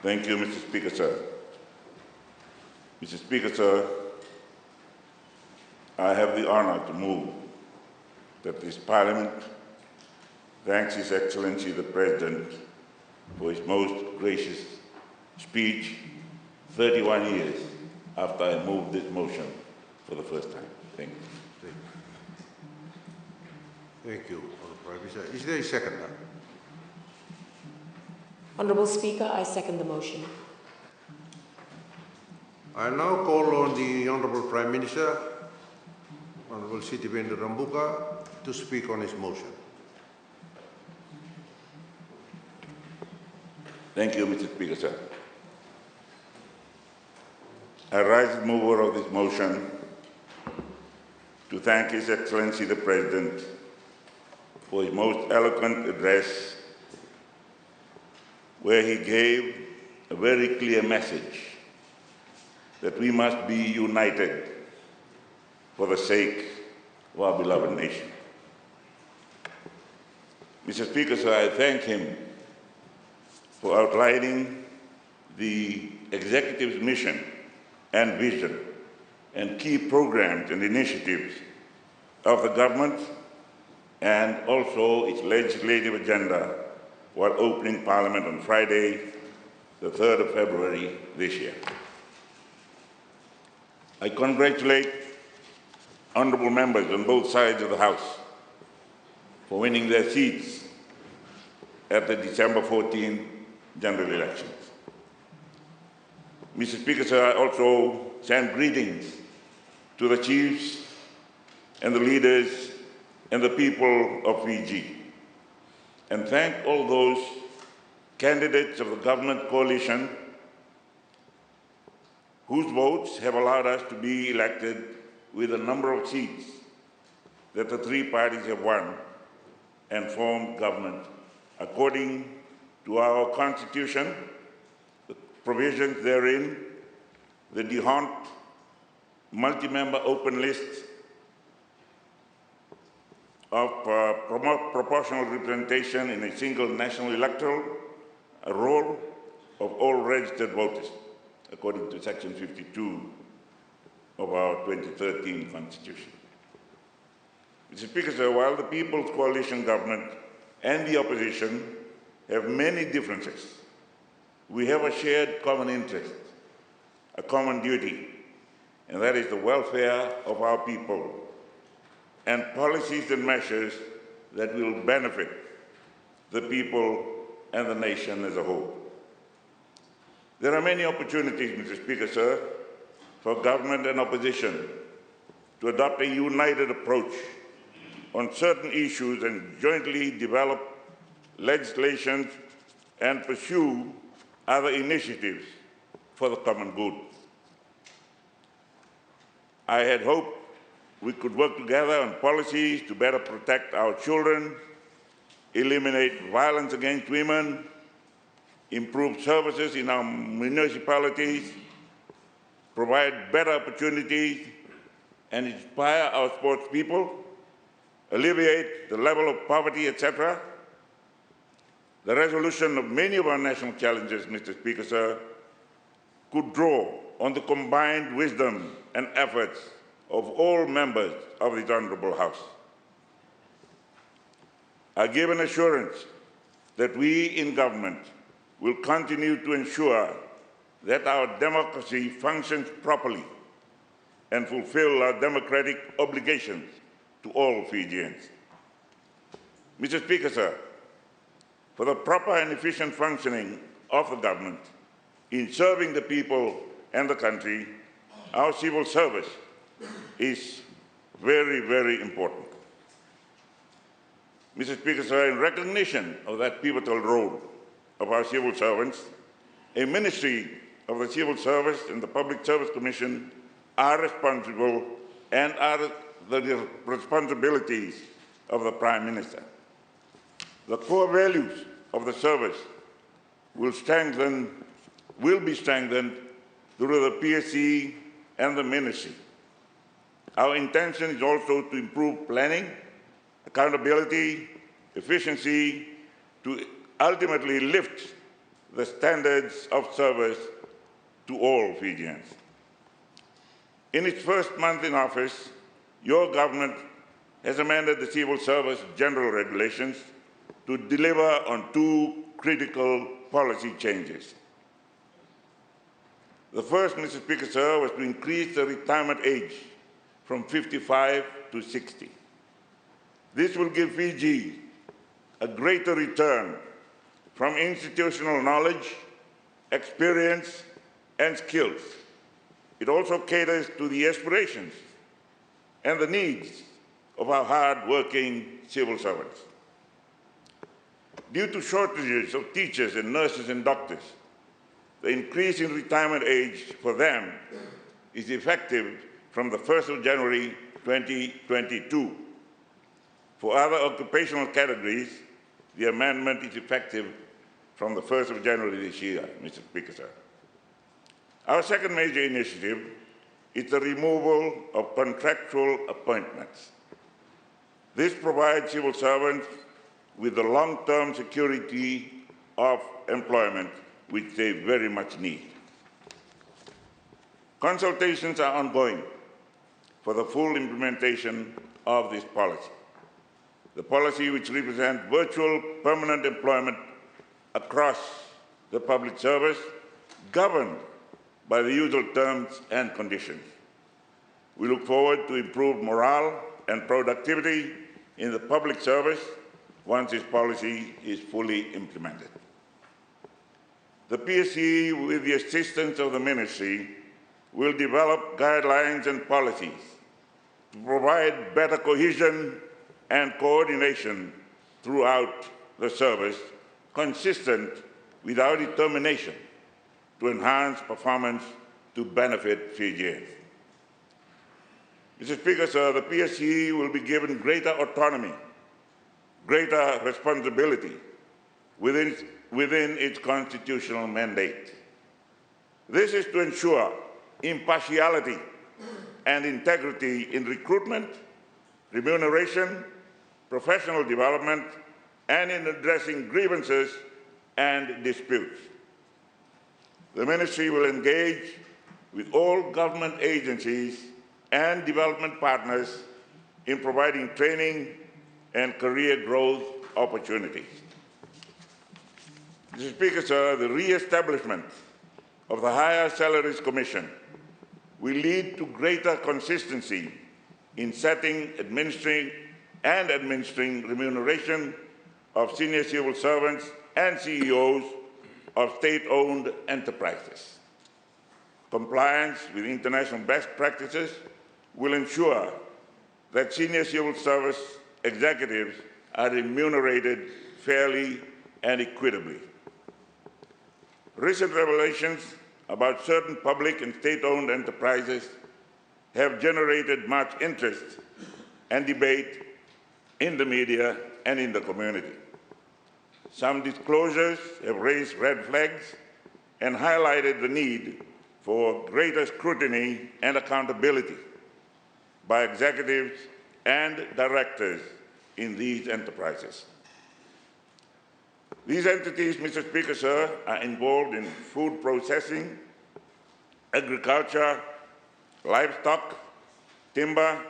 Thank you, Mr. Speaker, sir. Mr. Speaker, sir, I have the honor to move that this Parliament thanks His Excellency the President for his most gracious speech 31 years after I moved this motion for the first time. Thank you. Thank you, Honourable Prime Minister. Is there a seconder? Honourable Speaker, I second the motion. I now call on the Honourable Prime Minister, Honourable Sitiveni Rabuka, to speak on his motion. Thank you, Mr. Speaker, sir. I rise as mover of this motion to thank His Excellency the President for his most eloquent address, where he gave a very clear message that we must be united for the sake of our beloved nation. Mr. Speaker, sir, I thank him for outlining the executive's mission and vision and key programs and initiatives of the government and also its legislative agenda while opening Parliament on Friday, the 3rd of February this year. I congratulate honourable members on both sides of the House for winning their seats at the December 14 general elections. Mr. Speaker, sir, I also send greetings to the chiefs and the leaders and the people of Fiji, and thank all those candidates of the government coalition whose votes have allowed us to be elected with a number of seats that the three parties have won and formed government according to our Constitution, the provisions therein, the Hon multi-member open list of proportional representation in a single national electoral roll of all registered voters, according to Section 52 of our 2013 Constitution. Mr. Speaker, sir, while the People's Coalition government and the opposition have many differences, we have a shared common interest, a common duty, and that is the welfare of our people and policies and measures that will benefit the people and the nation as a whole. There are many opportunities, Mr. Speaker, sir, for government and opposition to adopt a united approach on certain issues and jointly develop legislation and pursue other initiatives for the common good. I had hoped we could work together on policies to better protect our children, eliminate violence against women, improve services in our municipalities, provide better opportunities, and inspire our sports people, alleviate the level of poverty, etc. The resolution of many of our national challenges, Mr. Speaker, sir, could draw on the combined wisdom and efforts of all members of this honourable House. I give an assurance that we in government will continue to ensure that our democracy functions properly and fulfill our democratic obligations to all Fijians. Mr. Speaker, sir, for the proper and efficient functioning of the government in serving the people and the country, our civil service is very, very important. Mr. Speaker, sir, in recognition of that pivotal role of our civil servants, a Ministry of the Civil Service and the Public Service Commission are responsible and are the responsibilities of the Prime Minister. The core values of the service will be strengthened through the PSC and the Ministry. Our intention is also to improve planning, accountability, efficiency, to ultimately lift the standards of service to all Fijians. In its first month in office, your government has amended the Civil Service General Regulations to deliver on two critical policy changes. The first, Mr. Speaker, sir, was to increase the retirement age from 55 to 60. This will give Fiji a greater return from institutional knowledge, experience, and skills. It also caters to the aspirations and the needs of our hard-working civil servants. Due to shortages of teachers and nurses and doctors, the increase in retirement age for them is effective from the 1st of January 2022. For other occupational categories, the amendment is effective from the 1st of January this year, Mr. Speaker, sir. Our second major initiative is the removal of contractual appointments. This provides civil servants with the long-term security of employment which they very much need. Consultations are ongoing for the full implementation of this policy. The policy which represents virtual permanent employment across the public service, governed by the usual terms and conditions. We look forward to improved morale and productivity in the public service once this policy is fully implemented. The PSC, with the assistance of the Ministry, will develop guidelines and policies to provide better cohesion and coordination throughout the service, consistent with our determination to enhance performance to benefit Fijians. Mr. Speaker, sir, the PSC will be given greater autonomy, greater responsibility within its constitutional mandate. This is to ensure impartiality and integrity in recruitment, remuneration, professional development, and in addressing grievances and disputes. The Ministry will engage with all government agencies and development partners in providing training and career growth opportunities. Mr. Speaker, sir, the re-establishment of the Higher Salaries Commission will lead to greater consistency in setting, administering remuneration of senior civil servants and CEOs of state-owned enterprises. Compliance with international best practices will ensure that senior civil service executives are remunerated fairly and equitably. Recent revelations about certain public and state-owned enterprises have generated much interest and debate in the media and in the community. Some disclosures have raised red flags and highlighted the need for greater scrutiny and accountability by executives and directors in these enterprises. These entities, Mr. Speaker, sir, are involved in food processing, agriculture, livestock, timber,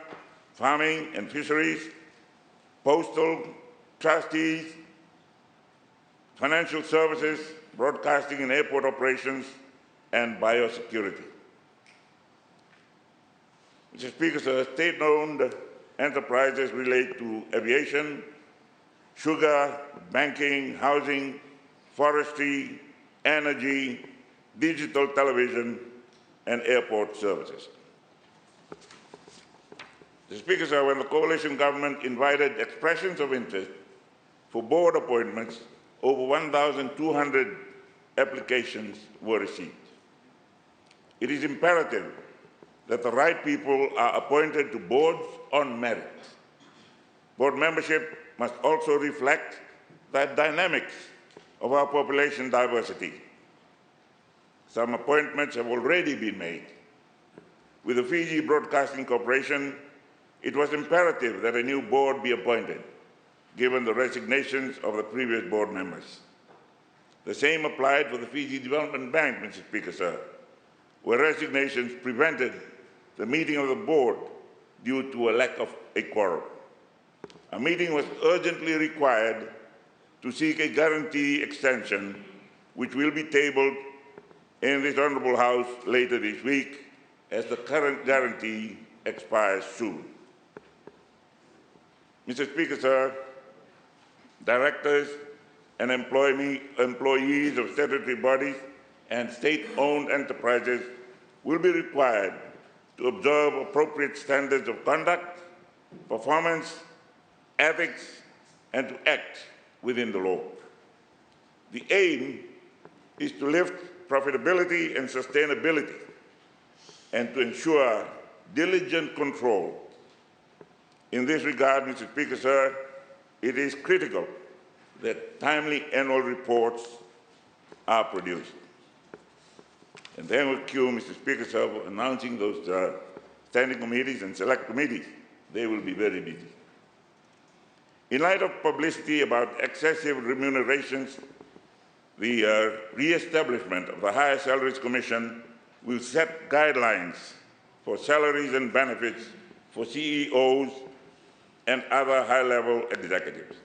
farming and fisheries, postal, trustees, financial services, broadcasting and airport operations, and biosecurity. Mr. Speaker, sir, state-owned enterprises relate to aviation, sugar, banking, housing, forestry, energy, digital television, and airport services. Mr. Speaker, sir, when the coalition government invited expressions of interest for board appointments, over 1,200 applications were received. It is imperative that the right people are appointed to boards on merit. Board membership must also reflect the dynamics of our population diversity. Some appointments have already been made. With the Fiji Broadcasting Corporation, it was imperative that a new board be appointed, given the resignations of the previous board members. The same applied for the Fiji Development Bank, Mr. Speaker, sir, where resignations prevented the meeting of the board due to a lack of a quorum. A meeting was urgently required to seek a guarantee extension, which will be tabled in this Honourable House later this week, as the current guarantee expires soon. Mr. Speaker, sir, directors and employees of statutory bodies and state-owned enterprises will be required to observe appropriate standards of conduct, performance, ethics, and to act within the law. The aim is to lift profitability and sustainability and to ensure diligent control. In this regard, Mr. Speaker, sir, it is critical that timely annual reports are produced. And thank you, Mr. Speaker, sir, for announcing those standing committees and select committees. They will be very busy. In light of publicity about excessive remunerations, the re-establishment of the Higher Salaries Commission will set guidelines for salaries and benefits for CEOs and other high-level executives.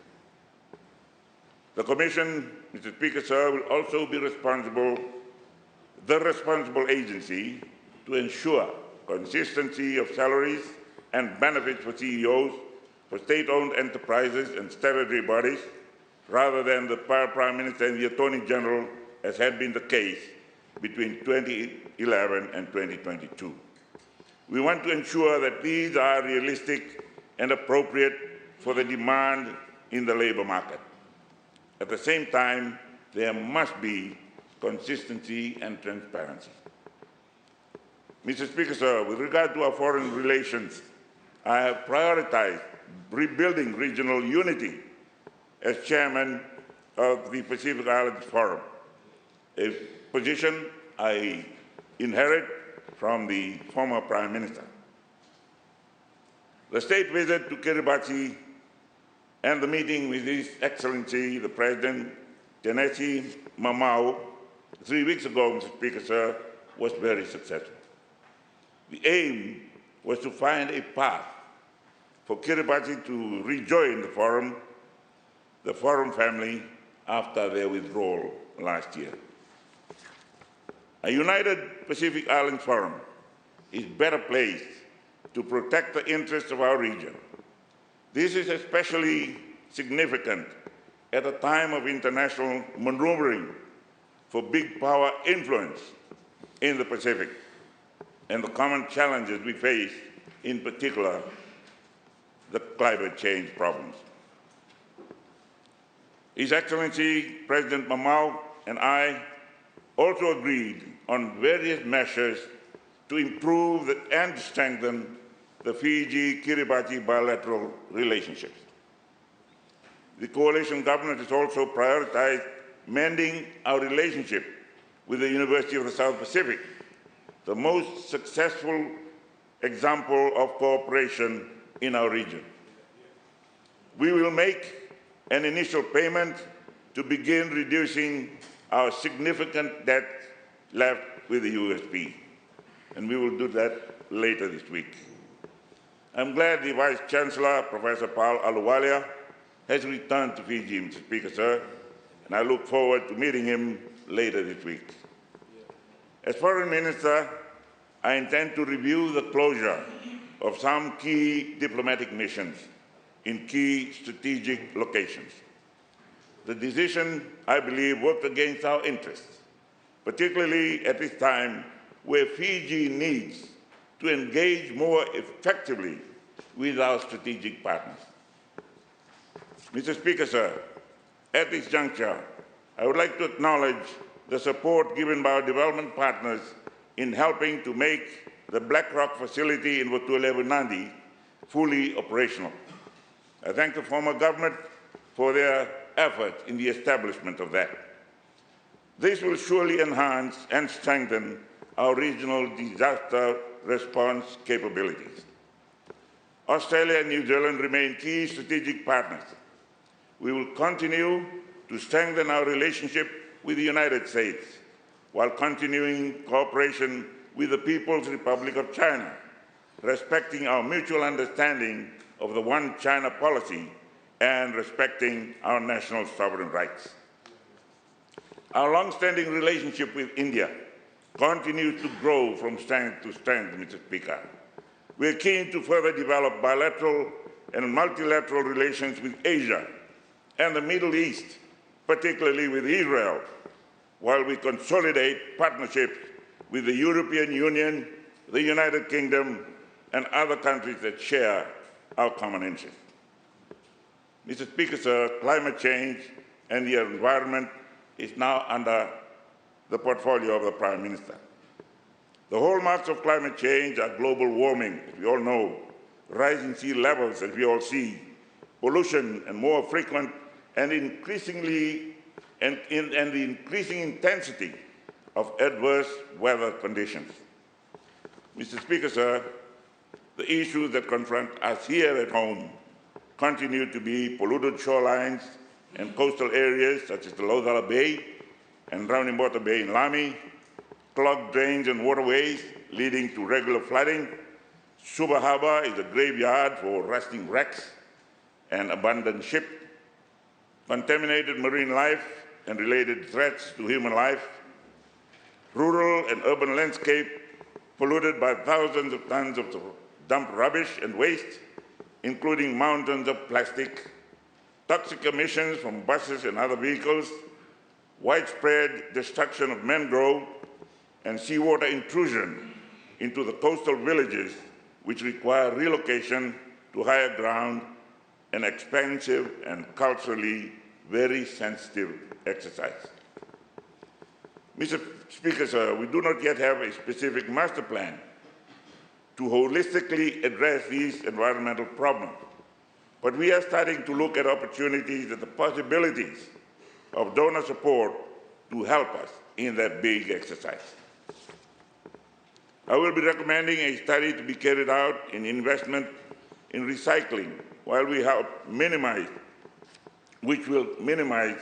The Commission, Mr. Speaker, sir, will also be the responsible agency to ensure consistency of salaries and benefits for CEOs, for state-owned enterprises and statutory bodies, rather than the Prime Minister and the Attorney General, as had been the case between 2011 and 2022. We want to ensure that these are realistic and appropriate for the demand in the labour market. At the same time, there must be consistency and transparency. Mr. Speaker, sir, with regard to our foreign relations, I have prioritized rebuilding regional unity as chairman of the Pacific Islands Forum, a position I inherit from the former Prime Minister. The state visit to Kiribati and the meeting with His Excellency the President, Tenesi Mamau, 3 weeks ago, Mr. Speaker, sir, was very successful. The aim was to find a path for Kiribati to rejoin the Forum family after their withdrawal last year. A united Pacific Islands Forum is better placed to protect the interests of our region. This is especially significant at a time of international maneuvering for big power influence in the Pacific and the common challenges we face, in particular, the climate change problems. His Excellency President Mamau and I also agreed on various measures to improve and strengthen the Fiji-Kiribati bilateral relationships. The coalition government has also prioritized mending our relationship with the University of the South Pacific, the most successful example of cooperation in our region. We will make an initial payment to begin reducing our significant debt left with the USP, and we will do that later this week. I'm glad the Vice Chancellor, Professor Paul Aluwalia, has returned to Fiji, Mr. Speaker, sir, and I look forward to meeting him later this week. As Foreign Minister, I intend to review the closure of some key diplomatic missions in key strategic locations. The decision, I believe, worked against our interests, particularly at this time where Fiji needs to engage more effectively with our strategic partners. Mr. Speaker, sir, at this juncture, I would like to acknowledge the support given by our development partners in helping to make the Black Rock facility in Watulevu Nadi fully operational. I thank the former government for their effort in the establishment of that. This will surely enhance and strengthen our regional disaster response capabilities. Australia and New Zealand remain key strategic partners. We will continue to strengthen our relationship with the United States, while continuing cooperation with the People's Republic of China, respecting our mutual understanding of the One China policy and respecting our national sovereign rights. Our long-standing relationship with India continues to grow from strength to strength, Mr. Speaker. We are keen to further develop bilateral and multilateral relations with Asia and the Middle East, particularly with Israel, while we consolidate partnerships with the European Union, the United Kingdom, and other countries that share our common interests. Mr. Speaker, sir, climate change and the environment is now under the portfolio of the Prime Minister. The hallmarks of climate change are global warming, as we all know, rising sea levels, as we all see, pollution, and more frequent and the increasing intensity of adverse weather conditions. Mr. Speaker, sir, the issues that confront us here at home continue to be polluted shorelines and coastal areas such as the Lodala Bay and Raunimota Bay in Lami, clogged drains and waterways leading to regular flooding. Suba Harbor is a graveyard for rusting wrecks and abandoned ships, contaminated marine life and related threats to human life, rural and urban landscape polluted by thousands of tons of dumped rubbish and waste, including mountains of plastic, toxic emissions from buses and other vehicles, widespread destruction of mangrove, and seawater intrusion into the coastal villages, which require relocation to higher ground, an expensive and culturally very sensitive exercise. Mr. Speaker, sir, we do not yet have a specific master plan to holistically address these environmental problems, but we are starting to look at opportunities and the possibilities of donor support to help us in that big exercise. I will be recommending a study to be carried out in investment in recycling which will minimize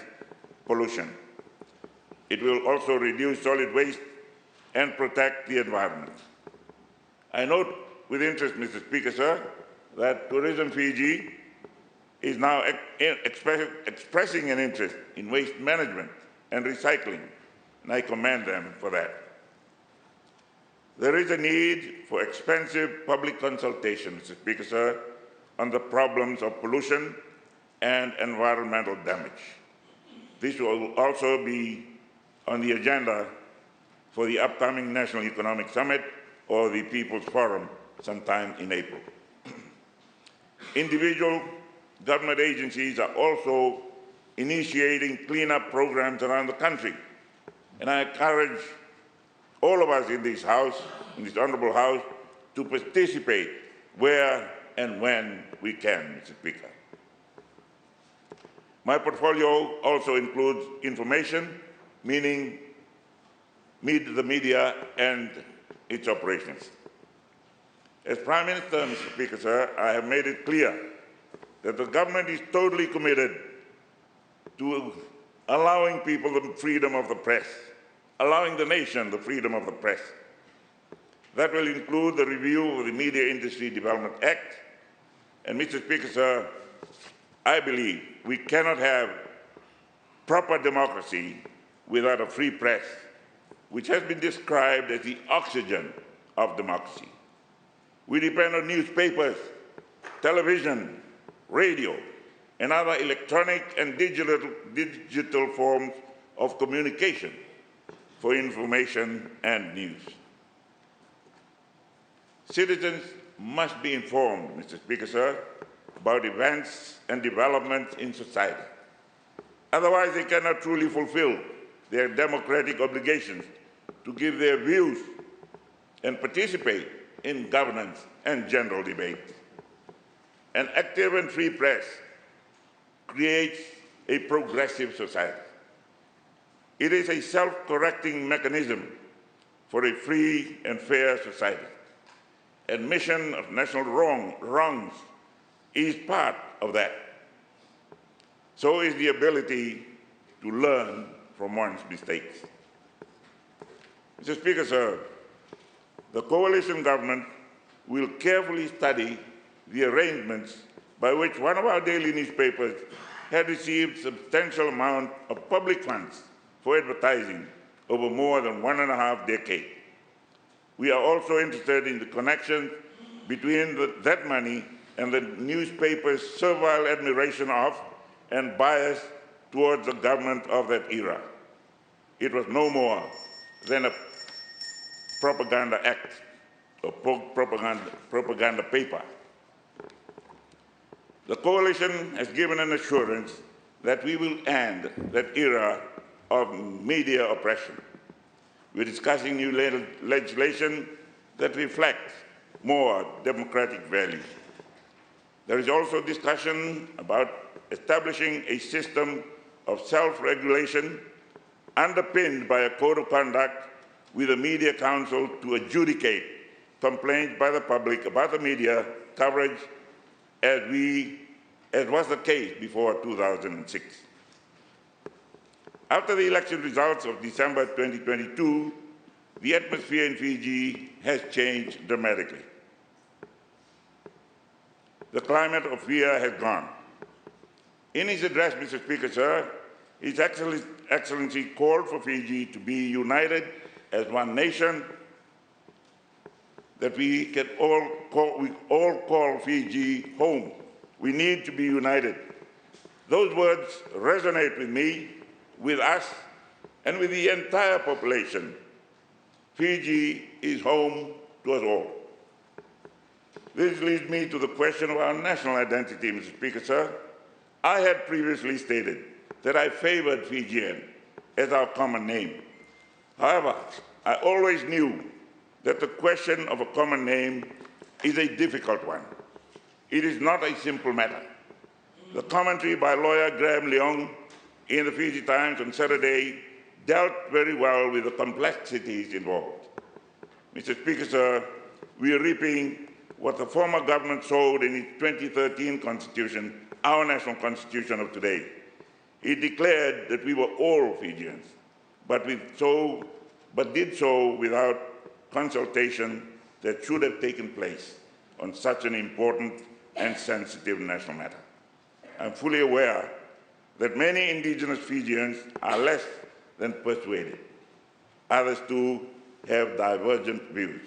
pollution. It will also reduce solid waste and protect the environment. I note with interest, Mr. Speaker, sir, that Tourism Fiji is now expressing an interest in waste management and recycling, and I commend them for that. There is a need for expensive public consultation, Mr. Speaker, sir, on the problems of pollution and environmental damage. This will also be on the agenda for the upcoming National Economic Summit or the People's Forum sometime in April. Individual government agencies are also initiating cleanup programs around the country, and I encourage all of us in this House, in this honorable House, to participate where and when we can, Mr. Speaker. My portfolio also includes information, meaning the media and its operations. As Prime Minister, Mr. Speaker, sir, I have made it clear that the government is totally committed to allowing people the freedom of the press, allowing the nation the freedom of the press. That will include the review of the Media Industry Development Act. And Mr. Speaker, sir, I believe we cannot have proper democracy without a free press, which has been described as the oxygen of democracy. We depend on newspapers, television, radio, and other electronic and digital forms of communication for information and news. Citizens must be informed, Mr. Speaker, sir, about events and developments in society. Otherwise, they cannot truly fulfill their democratic obligations to give their views and participate in governance and general debate. An active and free press creates a progressive society. It is a self-correcting mechanism for a free and fair society. Admission of national wrongs is part of that. So is the ability to learn from one's mistakes. Mr. Speaker, sir, the coalition government will carefully study the arrangements by which one of our daily newspapers had received substantial amount of public funds for advertising over more than 1.5 decades. We are also interested in the connection between that money and the newspaper's servile admiration of and bias towards the government of that era. It was no more than a propaganda act or propaganda paper. The coalition has given an assurance that we will end that era of media oppression. We're discussing new legislation that reflects more democratic values. There is also discussion about establishing a system of self-regulation underpinned by a code of conduct with a media council to adjudicate complaints by the public about the media coverage as was the case before 2006. After the election results of December 2022, the atmosphere in Fiji has changed dramatically. The climate of fear has gone. In his address, Mr. Speaker, sir, His Excellency called for Fiji to be united as one nation, that we all call Fiji home. We need to be united. Those words resonate with me, with us, and with the entire population. Fiji is home to us all. This leads me to the question of our national identity, Mr. Speaker, sir. I had previously stated that I favored Fijian as our common name. However, I always knew that the question of a common name is a difficult one. It is not a simple matter. The commentary by lawyer Graham Leong in the Fiji Times on Saturday dealt very well with the complexities involved. Mr. Speaker, sir, we are reaping what the former government sowed in its 2013 constitution, our national constitution of today. It declared that we were all Fijians, but did so without consultation that should have taken place on such an important and sensitive national matter. I'm fully aware that many indigenous Fijians are less than persuaded. Others too have divergent views.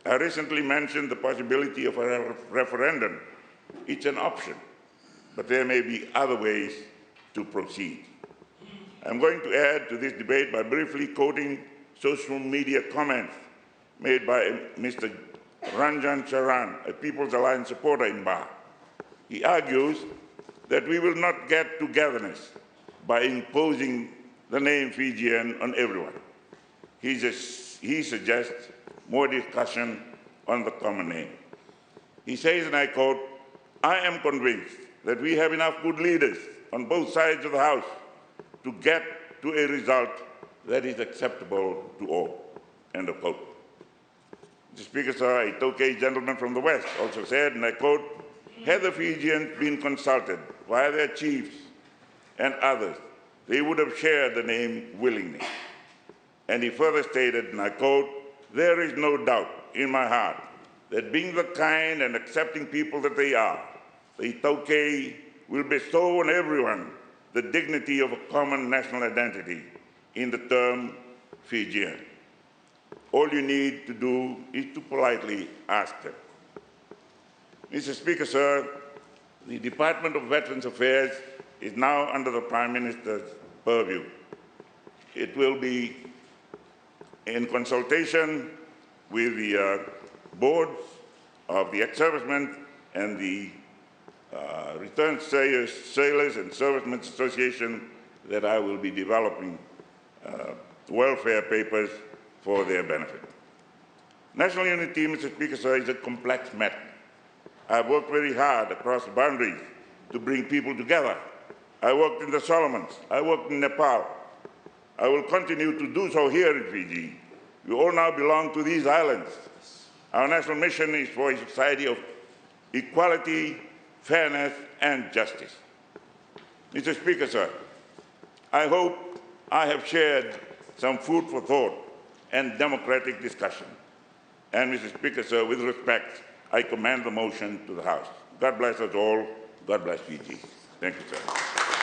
I recently mentioned the possibility of a referendum. It's an option, but there may be other ways to proceed. I'm going to add to this debate by briefly quoting social media comments made by Mr. Ranjan Charan, a People's Alliance supporter in Ba. He argues that we will not get togetherness by imposing the name Fijian on everyone. He suggests more discussion on the common name. He says, and I quote, "I am convinced that we have enough good leaders on both sides of the House to get to a result that is acceptable to all," end of quote. Mr. Speaker, sir, a Tokay gentleman from the West also said, and I quote, "Had the Fijians been consulted by their chiefs and others, they would have shared the name willingly." And he further stated, and I quote, "There is no doubt in my heart that being the kind and accepting people that they are, the Tokay will bestow on everyone the dignity of a common national identity in the term Fijian. All you need to do is to politely ask them." Mr. Speaker, sir, the Department of Veterans Affairs is now under the Prime Minister's purview. It will be in consultation with the boards of the ex-servicemen and the Returned Sailors and Servicemen Association that I will be developing welfare papers for their benefit. National unity, Mr. Speaker, sir, is a complex matter. I've worked very hard across the boundaries to bring people together. I worked in the Solomons. I worked in Nepal. I will continue to do so here in Fiji. We all now belong to these islands. Our national mission is for a society of equality, fairness, and justice. Mr. Speaker, sir, I hope I have shared some food for thought and democratic discussion. And Mr. Speaker, sir, with respect, I commend the motion to the House. God bless us all. God bless Fiji. Thank you, sir.